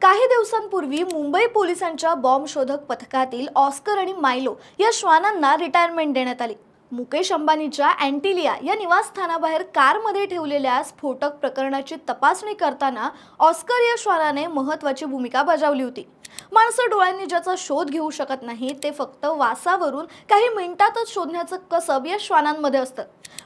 काही दिवसांपूर्वी मुंबई पोलिसांच्या बॉम्ब शोधक पथकातील ऑस्कर आणि मायलो या श्वानांना रिटायरमेंट देण्यात आली। मुकेश अंबानीच्या अँटिलिया या निवासस्थानाबाहेर कारमध्ये ठेवलेल्या स्फोटक प्रकरणाची तपासणी करताना ऑस्कर या श्वानाने महत्त्वाची भूमिका बजावली होती। माणसं डोळ्यांनी ज्याचा शोध घेऊ शकत नाही ते फक्त वासावरून काही मिनिटातच शोधण्याचं कसब या श्वानांमध्ये असतं।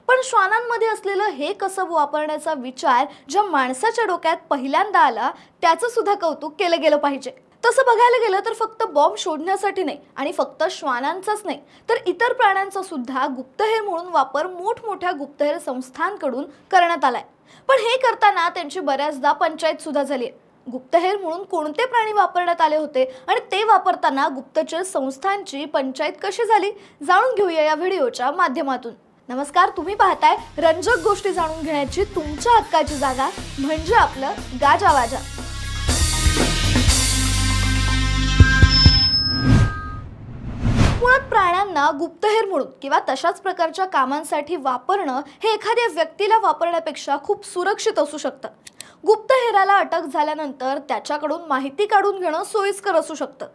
पण श्वानांमध्ये असलेलं हे कसब वापरण्याचा विचार ज्या माणसाच्या डोक्यात पहिल्यांदा आला त्याचं सुद्धा कौतुक केलं गेलं पाहिजे। तसं बघायला गेलं तर फक्त बॉम्ब शोधण्यासाठी नाही आणि फक्त श्वानांचाच नाही तर इतर प्राण्यांचा सुद्धा गुप्तहेर म्हणून वापर मोठमोठ्या गुप्तहेर संस्थांकडून करण्यात आलाय। पण हे करताना त्यांची बऱ्याचदा पंचायत सुद्धा झाली आहे। गुप्तहेर म्हणून कोणते प्राणी वापरण्यात आले होते आणि ते वापरताना गुप्तचर संस्थांची पंचायत कशी झाली जाणून घेऊया या व्हिडिओच्या माध्यमातून। नमस्कार, तुम्ही पाहताय रंजक गोष्टी जाणून घेण्याची तुमच्या हक्काची जागा म्हणजे आपलं गाजावाजा। मुळात प्राण्यांना गुप्तहेर म्हणून किंवा तशाच प्रकारच्या कामांसाठी वापरणं हे एखाद्या व्यक्तीला वापरण्यापेक्षा खूप सुरक्षित असू शकतं। गुप्तहेराला अटक झाल्यानंतर त्याच्याकडून माहिती काढून घेणं सोयीस्कर असू शकतं।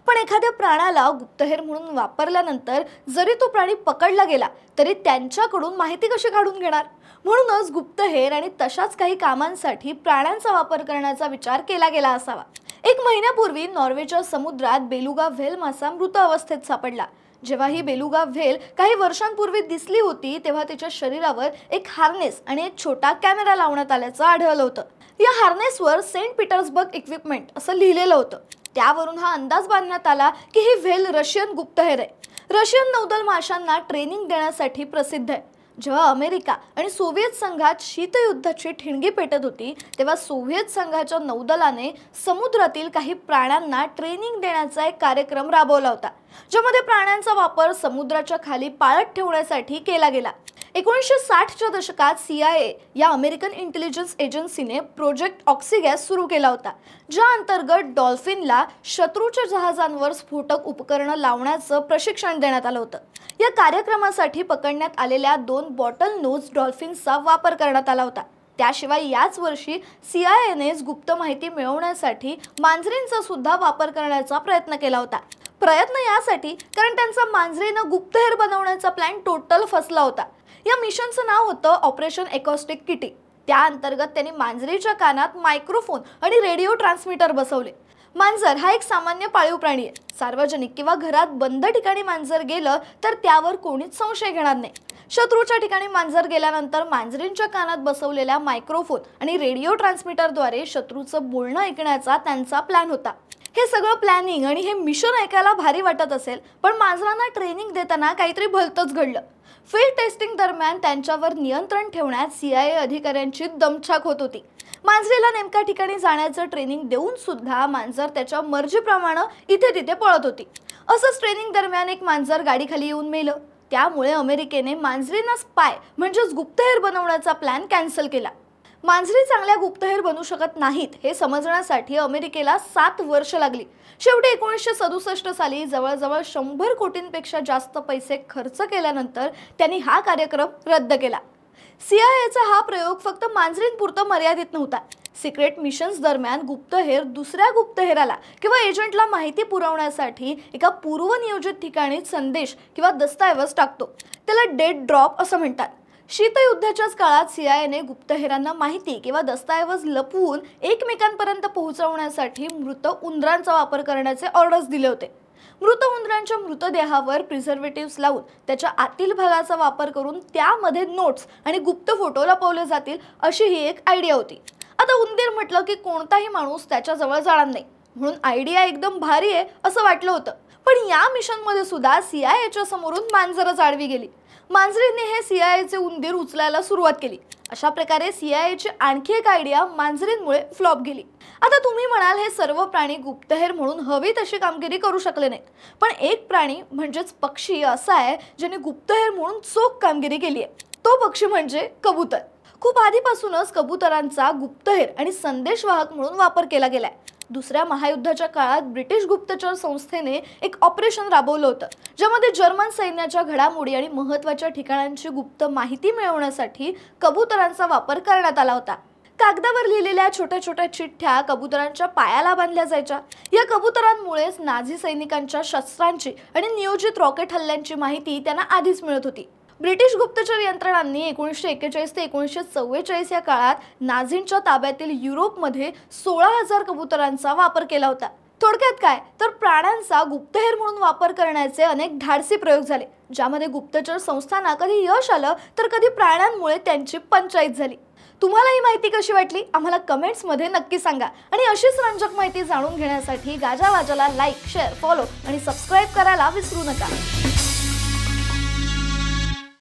पण एखाद्या प्राण्याला गुप्तहेर म्हणून वापरल्यानंतर जरी तो प्राणी पकडला गेला तरी त्यांच्याकडून माहिती कशी काढून घेणार? म्हणूनच गुप्तहेर आणि तशाच काही कामांसाठी प्राण्यांचा वापर करण्याचा विचार केला गेला असावा। एक महिन्यापूर्वी नॉर्वेच्या समुद्रात बेलुगा व्हेल मासा मृत अवस्थेत सापडला। जेव्हा ही बेलुगा व्हेल काही वर्षांपूर्वी दिसली होती तेव्हा तिच्या शरीरावर एक हार्नेस आणि एक छोटा कॅमेरा लावण्यात आल्याचं आढळलं होतं। या हार्नेसवर सेंट पीटर्सबर्ग इक्विपमेंट असं लिहिलेलं होतं। त्यावरून हा अंदाज बांधण्यात आला की ही व्हेल रशियन गुप्तहेर आहे। रशियन नौदल माशांना ट्रेनिंग देण्यासाठी प्रसिद्ध आहे। जेव्हा अमेरिका आणि सोव्हिएत संघात शीतयुद्धाची ठिणगी पेटत होती तेव्हा सोव्हिएत संघाच्या नौदलाने समुद्रातील काही प्राण्यांना ट्रेनिंग देण्याचा एक कार्यक्रम राबवला होता, ज्यामध्ये प्राण्यांचा वापर समुद्राच्या खाली पाळत ठेवण्यासाठी केला गेला। 1960च्या दशकात CIA या अमेरिकन इंटेलिजन्स एजन्सीने प्रोजेक्ट ऑक्सिगॅस सुरू केला होता, ज्या अंतर्गत डॉल्फिनला शत्रूच्या जहाजांवर स्फोटक उपकरणं लावण्याचं प्रशिक्षण देण्यात आलं होतं। या कार्यक्रमासाठी पकडण्यात आलेल्या 2 बॉटल नोज डॉल्फिन्सचा वापर करण्यात आला होता। त्याशिवाय याच वर्षी CIAने गुप्त माहिती मिळवण्यासाठी मांजरींचा सुद्धा वापर करण्याचा प्रयत्न केला होता। प्रयत्न यासाठी कारण त्यांचा मांजरीनं गुप्तहेर बनवण्याचा प्लॅन टोटल फसला होता। या मिशनचं नाव होतं ऑपरेशन एकॉस्टिक किटी। त्या अंतर्गत त्यांनी मांजरीच्या कानात मायक्रोफोन आणि रेडिओ ट्रान्समीटर बसवले। मांजर हा एक सामान्य पाळीव प्राणी आहे। सार्वजनिक किंवा घरात बंद ठिकाणी मांजर गेलं तर त्यावर कोणीच संशय घेणार नाही। शत्रूच्या ठिकाणी मांजर गेल्यानंतर मांजरींच्या कानात बसवलेल्या मायक्रोफोन आणि रेडिओ ट्रान्समीटरद्वारे शत्रूचं बोलणं ऐकण्याचा त्यांचा प्लॅन होता। हे सगळं प्लॅनिंग आणि हे मिशन ऐकायला भारी वाटत असेल, पण मांजरांना ट्रेनिंग देताना काहीतरी भलतंच घडलं। फील्ड टेस्टिंग दरम्यान त्यांच्यावर नियंत्रण ठेवण्यात CIA अधिकाऱ्यांची दमछाक होत होती। मांजरीला नेमक्या ठिकाणी जाण्याचं ट्रेनिंग देऊन सुद्धा मांजर त्याच्या मर्जीप्रमाणे इथे तिथे पळत होती। असंच ट्रेनिंग दरम्यान एक मांजर गाडीखाली येऊन मेलं। त्यामुळे अमेरिकेने मांजरींना स्पाय म्हणजेच गुप्तहेर बनवण्याचा प्लॅन कॅन्सल केला। मांजरी चांगल्या गुप्तहेर बनू शकत नाहीत हे समजण्यासाठी अमेरिकेला 7 वर्ष लागली। शेवटी 1967 साली जवळजवळ 100 कोटींपेक्षा जास्त पैसे खर्च केल्यानंतर त्यांनी हा कार्यक्रम रद्द केला। CIAचा हा प्रयोग फक्त मांजरींपुरता मर्यादित नव्हता। सिक्रेट मिशन्स दरम्यान गुप्तहेर दुसऱ्या गुप्तहेराला किंवा एजंटला माहिती पुरवण्यासाठी एका पूर्वनियोजित ठिकाणी संदेश किंवा दस्तऐवज टाकतो, त्याला डेड ड्रॉप असं म्हणतात। शीतयुद्धाच्याच काळात CIAने गुप्तहेरांना माहिती किंवा दस्तऐवज लपवून एकमेकांपर्यंत पोहोचवण्यासाठी मृत उंदरांचा वापर करण्याचे ऑर्डर्स दिले होते। मृत उंदरांच्या मृतदेहावर प्रिझर्वेटिव्स लावून त्याच्या आतील भागाचा वापर करून त्यामध्ये नोट्स आणि गुप्त फोटो लपवले जातील अशी ही एक आयडिया होती। आता उंदीर म्हटलं की कोणताही माणूस त्याच्या जवळ जाणार नाही, म्हणून आयडिया एकदम भारी आहे असं वाटलं होतं। पण या मिशनमध्ये सुद्धा CIAच्या समोरून मांजरच आडवी गेली। मांजरीने हे CIAचे उंदीर उचलायला सुरुवात केली। अशा प्रकारे CIAची आणखी एक आयडिया मांजरींमुळे फ्लॉप गेली। आता तुम्ही म्हणाल हे सर्व प्राणी गुप्तहेर म्हणून हवी तशी कामगिरी करू शकले नाहीत, पण एक प्राणी म्हणजेच पक्षी असा आहे ज्याने गुप्तहेर म्हणून चोख कामगिरी केली आहे। तो पक्षी म्हणजे कबूतर। खूप आधीपासूनच कबुतरांचा गुप्तहेर आणि संदेशवाहक म्हणून वापर केला गेलाय। दुसऱ्या महायुद्धाच्या काळात ब्रिटिश गुप्तचर संस्थेने एक ऑपरेशन राबवलं होतं, ज्यामध्ये जर्मन सैन्याच्या घडामोडी आणि महत्त्वाच्या ठिकाणांची गुप्त माहिती मिळवण्यासाठी कबुतरांचा वापर करण्यात आला होता। कागदावर लिहिलेल्या छोट्या छोट्या चिठ्ठ्या कबुतरांच्या पायाला बांधल्या जायच्या। या कबुतरांमुळेच नाझी सैनिकांच्या शस्त्रांची आणि नियोजित रॉकेट हल्ल्यांची माहिती त्यांना आधीच मिळत होती। ब्रिटिश गुप्तचर यंत्रणांनी 1941 ते 1944 या काळात नाझींच्या ताब्यातील युरोपमध्ये 16,000 कबुतरांचा वापर केला होता। थोडक्यात काय तर प्राण्यांचा गुप्तहेर म्हणून वापर करण्याचे अनेक धाडसी प्रयोग झाले, ज्यामध्ये गुप्तचर संस्थांना कधी यश आलं तर कधी प्राण्यांमुळे त्यांची पंचायत झाली। तुम्हाला ही माहिती कशी वाटली आम्हाला कमेंट्समध्ये नक्की सांगा आणि अशीच रंजक माहिती जाणून घेण्यासाठी गाजावाजाला लाईक, शेअर, फॉलो आणि सबस्क्राईब करायला विसरू नका।